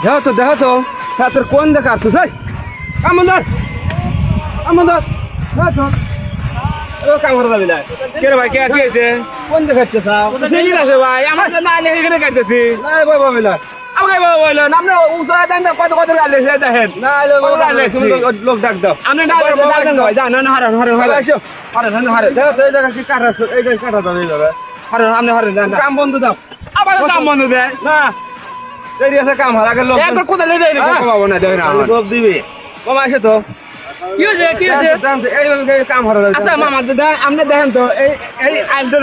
দেখো তো তোর কোন দেখা আসছিস কামদার কাম করা যাবি না কে রে ভাই কে কি হয়েছে কোন দেখাচ্ছে ঠিকই আছে ভাই আমার না লেগে এখানে কাটতেছি নাই বাবা বইলা আমাকে বললেন আপনি উৎসব দেন কত কত গাড়ি দেখেন না লোক ডাক দাও আপনি না ভাই জান হারেন হারেন হারেন আসো হারেন হারেন দেখো তো এই জায়গা কি কাটা এই জায়গা কাটা যাবে এইভাবে হারেন আপনি হারেন জান কাম বন্ধ দাও আবার কাম বন্ধ দেয় না দেরি আছে কাম হার আগে লোক একবার কোথায় লেগে দেয় পাবো না দেয় না লোক দিবি মামা আসে তো কি হয়েছে এইভাবে কাম হারা যাবে আচ্ছা মামা আপনি দেখেন তো এই এই আইলটা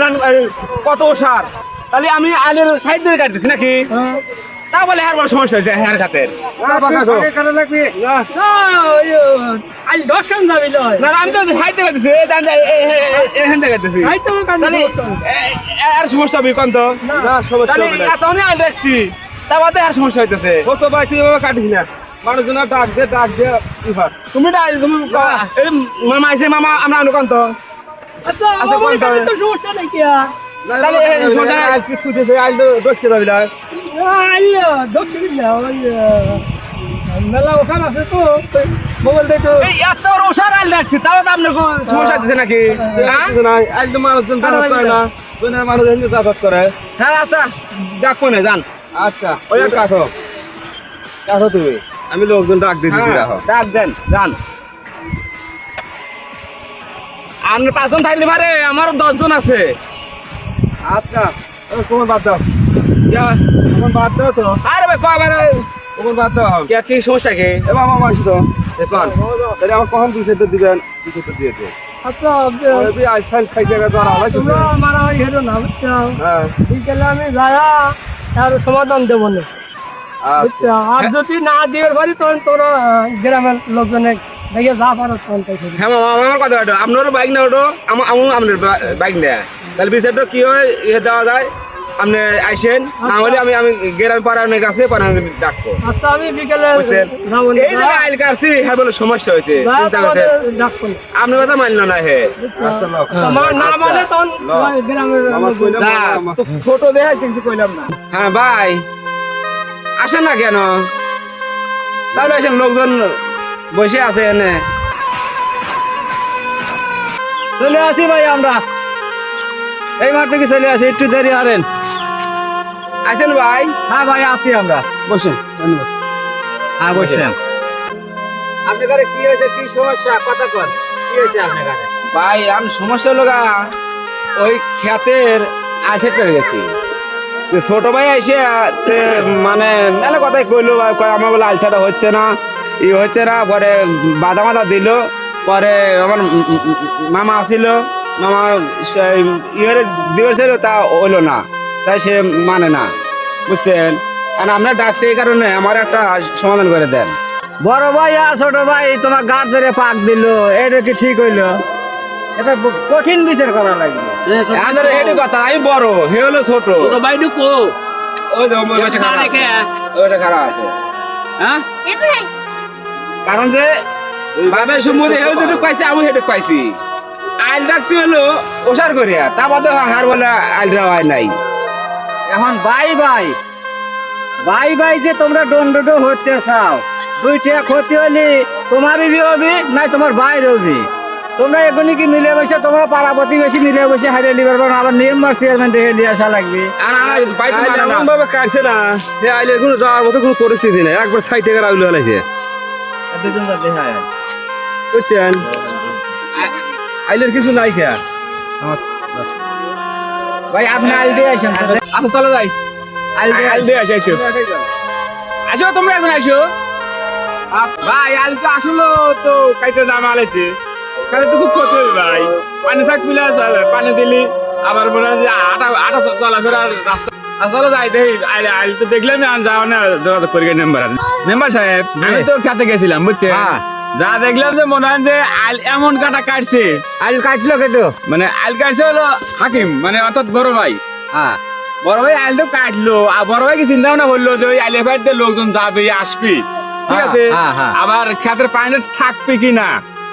কত সার তাহলে আমি আইলের সাইড ধরে কাটতেছি নাকি তা বলে আর বড় সমস্যা হয়েছে হেয়ার খাতের না আমি তো সাইড থেকে কাটতেছি এখান থেকে কাটতেছি তাহলে আর সমস্যা হবে কোন তো তাহলে এতক্ষণই আইল রাখছি তারপরে আর সমস্যা হইতেছে কত ভাই তুই এভাবে কাটিস না মানুষজন ডাক দে তুমি মামা আইসে মামা আমরা আনো কোন তো সমস্যা নাই কি তাহলে দোষকে যাবি না মেলা ওখান আছে তো মোবাইল দেখো এই এত বড় ওষার আইল রাখছি তাও তো আপনার সমস্যা হইতেছে নাকি একদম মানুষজন করে না দুনিয়ার মানুষ এমনি চাষাত করে হ্যাঁ আচ্ছা ডাকবো না যান আচ্ছা ওই কাঠো তুমি আমি লোকজন ডাক দিতেছি রাখো ডাক দেন যান আপনি 5 জন থাকলে পারে আমারও 10 জন আছে আচ্ছা তোমার বাদ দাও যা তোমার বাদ দাও তো আরে ভাই কয়বার তোমার বাদ দাও কি সমস্যা কি এবার মামা আসি তো দেখুন তাহলে আমার কখন 200 দিবেন 200 দিয়ে দে আচ্ছা ওই আই সাইড জায়গা ধরা হয় তোমরা মারামারি হেরো না বুঝছো হ্যাঁ বিকেলে আমি যায়া তার সমাধান দেবো না বুঝছো আর যদি না দিয়ে পারি তখন তোরা গ্রামের লোকজনে দেখে যা পারো তখন তাই করবি। হ্যাঁ মামা আমার কথা ওটো আপনারও বাইক না ওটো আপনার বাইক না তাহলে বিষয়টা কি হয় ইয়ে দেওয়া যায় আপনি আইসেন না হলে আমি গ্রাম পাড়া অনেক আছে পাড়া ডাকবো আচ্ছা আমি বিকেলে বুঝছেন যাবো না এই যে আইল কাটছি হ্যাঁ বলে সমস্যা হয়েছে চিন্তা করছেন ডাকবো না আপনার কথা মানলো না হে আচ্ছা লোক না মানে তখন গ্রামের মামা কইলাম যা, তো ছোট দেখাস কিছু কইলাম না হ্যাঁ ভাই আসেন না কেন তাহলে আসেন লোকজন বসে আছে এনে চলে আসি ভাই আমরা এই মাঠ থেকে চলে আসি একটু দেরি হারেন আসেন ভাই হ্যাঁ ভাই আসি আমরা বসেন ধন্যবাদ হ্যাঁ বসলাম আপনার ঘরে কি হয়েছে কি সমস্যা কথা কর কি হয়েছে আপনার ঘরে ভাই আমি সমস্যা হলো গা ওই ক্ষেতের আইসেট করে গেছি তো ছোট ভাই এসে মানে মেলা কথাই কইলো কয় আমার বলে আলসাটা হচ্ছে না ই হচ্ছে না পরে বাধা মাথা দিল পরে আমার মামা আসিল মামা ইয়ে দিবস দিল তা হইলো না তাই সে মানে না বুঝছেন আর আপনার ডাকছে এই কারণে আমার একটা সমাধান করে দেন বড় ভাই আর ছোট ভাই তোমার গাড় ধরে পাক দিল এটা কি ঠিক হইলো এটা কঠিন বিচার করা লাগবে আমাদের হেডি কথা আমি বড় হে হলো ছোট ওই যে ওই পাশে খারাপ আছে ওইটা খারাপ আছে হ্যাঁ কারণ যে বাবার সম্বন্ধে হেউ যেটুক পাইছে আমি হেটুক পাইছি আইল ডাকছি হলো ওসার করিয়া তা বাদে হার বলে আইলটা হয় নাই এখন ভাই ভাই ভাই ভাই যে তোমরা দণ্ডটো হতে চাও দুইটা ক্ষতি হলে তোমারই হবি নাই তোমার ভাইয়ের হবি তোমরা এখনই কি মিলে বসে তোমরা পাড়া প্রতিবেশী মিলে বসে হারিয়ে নিবার পারো আবার মেম্বার চেয়ারম্যান দেখে নিয়ে আসা লাগবে আর আমার বাইতে মানে না এমন ভাবে কাটছে না সে আইলের কোনো যাওয়ার মতো কোনো পরিস্থিতি নেই একবার 60 টাকা আইলে হলাইছে দুজন দেখা বুঝছেন আইলের কিছু নাই খেয়া ভাই আপনি আইল দিয়ে আসেন আচ্ছা চলো যাই আইল দিয়ে আসো আসো আসো তোমরা এখন আসো ভাই আইল তো আসলো তো কাইটা নাম আলাইছে খালি তো খুব ক্ষতি হবে ভাই পানি থাকবি না পানি দিলি আবার মনে হয় যে আটা চলাফেরার রাস্তা চলো যাই দেখি আইল তো দেখলাম আমি যাও না যোগাযোগ করি মেম্বার সাহেব আমি তো খেতে গেছিলাম বুঝছে যা দেখলাম যে মনে হয় যে আইল এমন কাটা কাটছে আইল কাটলো কেটো মানে আইল কাটছে হলো হাকিম মানে অর্থাৎ বড় ভাই হ্যাঁ বড় ভাই আইলটা কাটলো আর বড় ভাই কি চিন্তা ভাবনা করলো যে ওই আইলে ফাইটে লোকজন যাবে আসবি ঠিক আছে আবার খেতের পানি থাকবে কিনা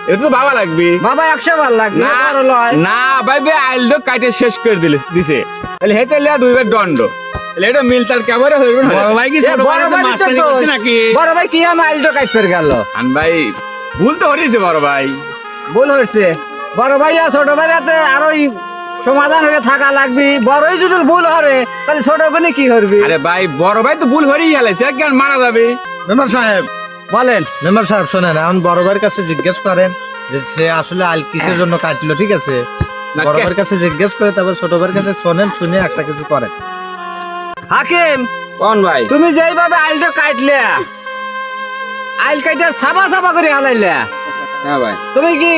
এটা তো ভাবা লাগবে বাবা 100 বার লাগবে না ভাই আইলটা কাটে শেষ করে দিছে তাহলে হেতে লিয়া 2 বার দণ্ড এটা মিল তার কেমনে হইব না বড় ভাই কি ছোট বড় ভাই ভাই মাস্টারি করছে নাকি? বড় ভাই কি আমি আইলটো কাটতে গেল আন ভাই ভুল তো হরিছে বড় ভাই। ভুল হয়েছে বড় ভাই আর ছোট ভাই রাতে আরো সমাধান হয়ে থাকা লাগবে। বড়ই যদি ভুল হরে তাহলে ছোট গুনি কি করবি? আরে ভাই বড় ভাই তো ভুল হরেই গেছে কেন মারা যাবে? মেম্বার সাহেব বলেন মেম্বার সাহেব শোনেন, এখন বড় ভাইয়ের কাছে জিজ্ঞেস করেন যে সে আসলে আইল কিসের জন্য কাটলো, ঠিক আছে? না, বড় ভাইয়ের কাছে জিজ্ঞেস করে তারপর ছোট ভাইয়ের কাছে শোনেন, শুনে একটা কিছু করেন। হাকিম কোন ভাই? তুমি যেইভাবে আইলটো কাটলে আইল কাইটা সাবা সাবা করে হালাইলে, হ্যাঁ ভাই। তুমি কি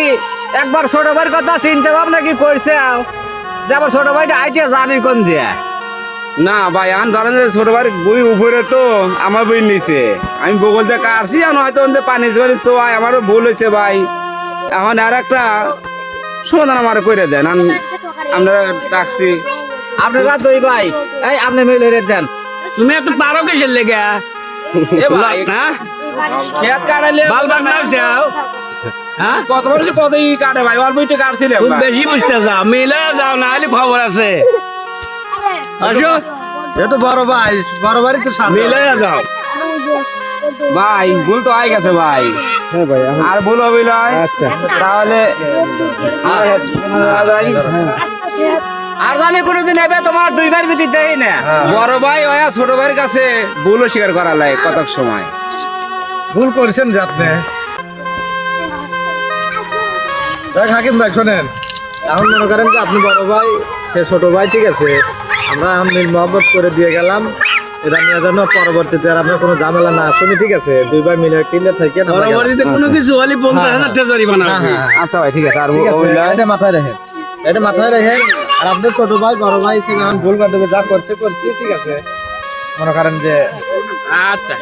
একবার ছোট ভাইয়ের কথা চিন্তা ভাবনা কি করছে যে আবার ছোট ভাইটা আইটে যাবি কোন দিয়া? না ভাই আন ধরেন যে ছোট ভাই বই উপরে তো আমার বই নিচে, আমি বগল দিয়ে কাটছি আর হয়তো ওদের পানি চোয়াই আমারও ভুল হয়েছে ভাই। এখন আর একটা সমাধান আমার করে দেন, আমরা ডাকছি। আপনারা দুই ভাই এই আপনি মিলে দেন। তুমি এত পারো কিসের লেগে? এ ভাই হ্যাঁ খেত কাটালে বাল বাল নাচ যাও। হ্যাঁ কত মানুষ কতই কাটে ভাই, অল্প একটু কাটছিলাম খুব ভাই। বেশি বুঝতে যাও, মিলে যাও না হলে খবর আছে। আসো যেহেতু বড় ভাই তো সাথে মিলে যাও। ভাই ভুল তো হয়ে গেছে ভাই। হ্যাঁ ভাই আর ভুল হবে নয় আচ্ছা তাহলে আর জানি কোনোদিন এবে তোমার দুই ভাইয়ের ভিতর দেই না। বড় ভাই ওয়া ছোট ভাইয়ের কাছে ভুল স্বীকার করা লাগে কতক সময়। ভুল করেছেন যে আপনি। দেখ হাকিম ভাই শোনেন, এখন মনে করেন যে আপনি বড় ভাই, সে ছোট ভাই, ঠিক আছে? আমরা এখন মিল মহব্বত করে দিয়ে গেলাম, এটা নিয়ে যেন পরবর্তীতে আর আপনার কোনো ঝামেলা না শুনি, ঠিক আছে? দুই ভাই মিলে কিনলে থাকে না পরবর্তীতে কোনো কিছু হলে 50,000 টাকা জরিমানা হবে। আচ্ছা ভাই ঠিক আছে। আর ঠিক আছে, এটা মাথায় রাখেন, এটা মাথায় রাখেন। আর আপনার ছোট ভাই বড় ভাই হিসেবে এখন ভুল বান্ধবে যা করছে, ঠিক আছে? মনে করেন যে আচ্ছা